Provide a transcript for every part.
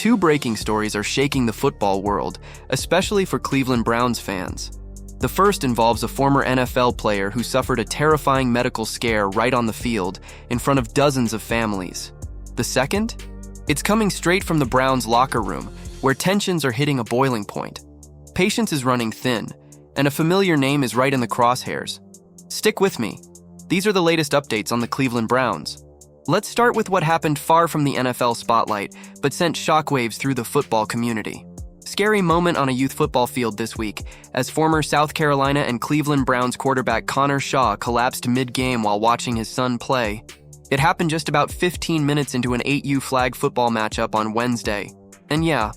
Two breaking stories are shaking the football world, especially for Cleveland Browns fans. The first involves a former NFL player who suffered a terrifying medical scare right on the field in front of dozens of families. The second? It's coming straight from the Browns' locker room, where tensions are hitting a boiling point. Patience is running thin, and a familiar name is right in the crosshairs. Stick with me. These are the latest updates on the Cleveland Browns. Let's start with what happened far from the NFL spotlight, but sent shockwaves through the football community. Scary moment on a youth football field this week, as former South Carolina and Cleveland Browns quarterback Connor Shaw collapsed mid-game while watching his son play. It happened just about 15 minutes into an 8U flag football matchup on Wednesday. And yeah,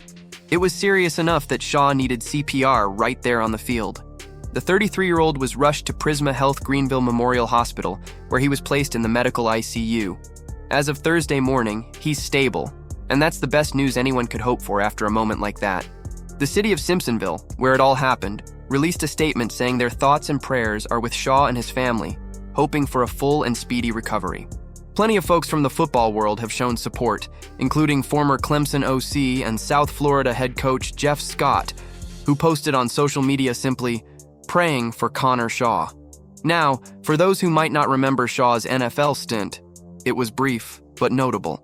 it was serious enough that Shaw needed CPR right there on the field. The 33-year-old was rushed to Prisma Health Greenville Memorial Hospital, where he was placed in the medical ICU. As of Thursday morning, he's stable, and that's the best news anyone could hope for after a moment like that. The city of Simpsonville, where it all happened, released a statement saying their thoughts and prayers are with Shaw and his family, hoping for a full and speedy recovery. Plenty of folks from the football world have shown support, including former Clemson OC and South Florida head coach Jeff Scott, who posted on social media simply, "Praying for Connor Shaw." Now, for those who might not remember Shaw's NFL stint, it was brief, but notable.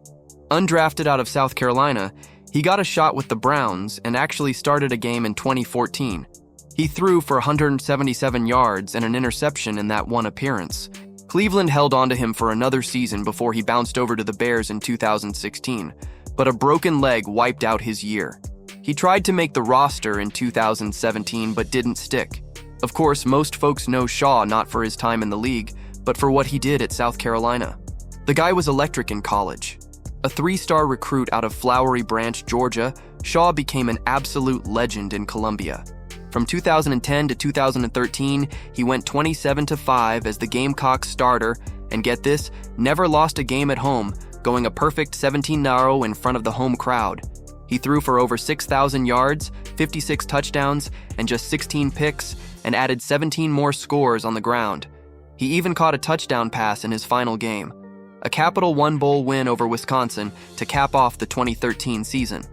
Undrafted out of South Carolina, he got a shot with the Browns and actually started a game in 2014. He threw for 177 yards and an interception in that one appearance. Cleveland held on to him for another season before he bounced over to the Bears in 2016, but a broken leg wiped out his year. He tried to make the roster in 2017 but didn't stick. Of course, most folks know Shaw not for his time in the league, but for what he did at South Carolina. The guy was electric in college. A 3-star recruit out of Flowery Branch, Georgia, Shaw became an absolute legend in Columbia. From 2010 to 2013, he went 27-5 as the Gamecocks starter, and get this, never lost a game at home, going a perfect 17-0 in front of the home crowd. He threw for over 6,000 yards, 56 touchdowns, and just 16 picks, and added 17 more scores on the ground. He even caught a touchdown pass in his final game. A Capital One Bowl win over Wisconsin to cap off the 2013 season.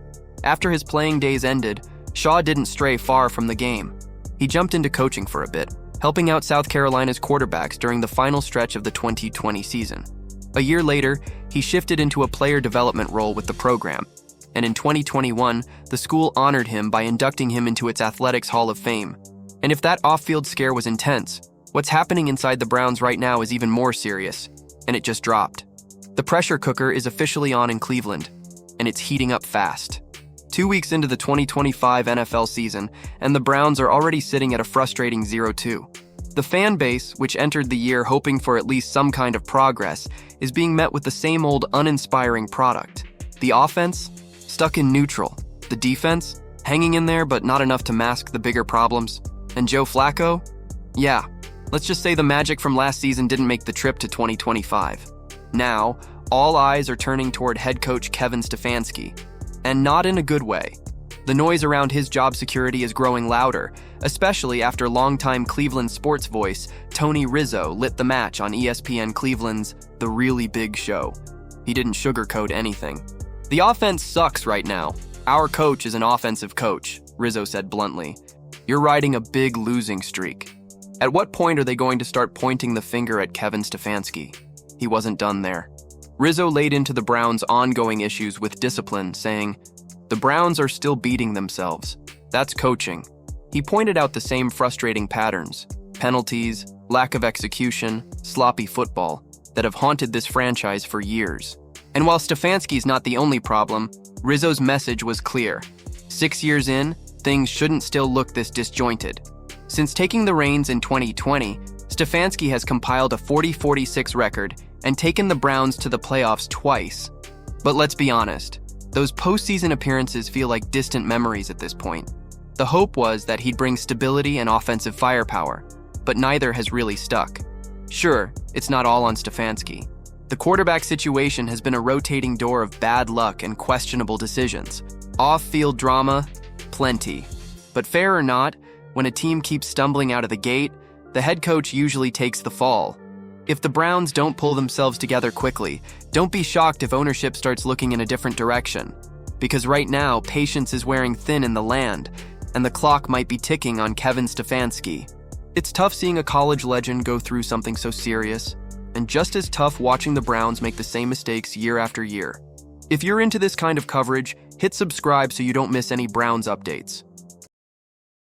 After his playing days ended, Shaw didn't stray far from the game. He jumped into coaching for a bit, helping out South Carolina's quarterbacks during the final stretch of the 2020 season. A year later, he shifted into a player development role with the program, and in 2021, the school honored him by inducting him into its Athletics Hall of Fame. And if that off-field scare was intense, what's happening inside the Browns right now is even more serious, and it just dropped. The pressure cooker is officially on in Cleveland, and it's heating up fast. 2 weeks into the 2025 NFL season, and the Browns are already sitting at a frustrating 0-2. The fan base, which entered the year hoping for at least some kind of progress, is being met with the same old uninspiring product. The offense? Stuck in neutral. The defense? Hanging in there but not enough to mask the bigger problems. And Joe Flacco? Yeah, let's just say the magic from last season didn't make the trip to 2025. Now, all eyes are turning toward head coach Kevin Stefanski. And not in a good way. The noise around his job security is growing louder, especially after longtime Cleveland sports voice Tony Rizzo lit the match on ESPN Cleveland's The Really Big Show. He didn't sugarcoat anything. "The offense sucks right now. Our coach is an offensive coach," Rizzo said bluntly. "You're riding a big losing streak." At what point are they going to start pointing the finger at Kevin Stefanski? He wasn't done there. Rizzo laid into the Browns' ongoing issues with discipline, saying, "The Browns are still beating themselves. That's coaching." He pointed out the same frustrating patterns, penalties, lack of execution, sloppy football, that have haunted this franchise for years. And while Stefanski's not the only problem, Rizzo's message was clear. 6 years in, things shouldn't still look this disjointed. Since taking the reins in 2020, Stefanski has compiled a 40-46 record and taken the Browns to the playoffs twice. But let's be honest, those postseason appearances feel like distant memories at this point. The hope was that he'd bring stability and offensive firepower, but neither has really stuck. Sure, it's not all on Stefanski. The quarterback situation has been a rotating door of bad luck and questionable decisions. Off-field drama, plenty. But fair or not, when a team keeps stumbling out of the gate, the head coach usually takes the fall. If the Browns don't pull themselves together quickly, don't be shocked if ownership starts looking in a different direction. because right now, patience is wearing thin in the land, and the clock might be ticking on Kevin Stefanski. It's tough seeing a college legend go through something so serious, and just as tough watching the Browns make the same mistakes year after year. If you're into this kind of coverage, hit subscribe so you don't miss any Browns updates.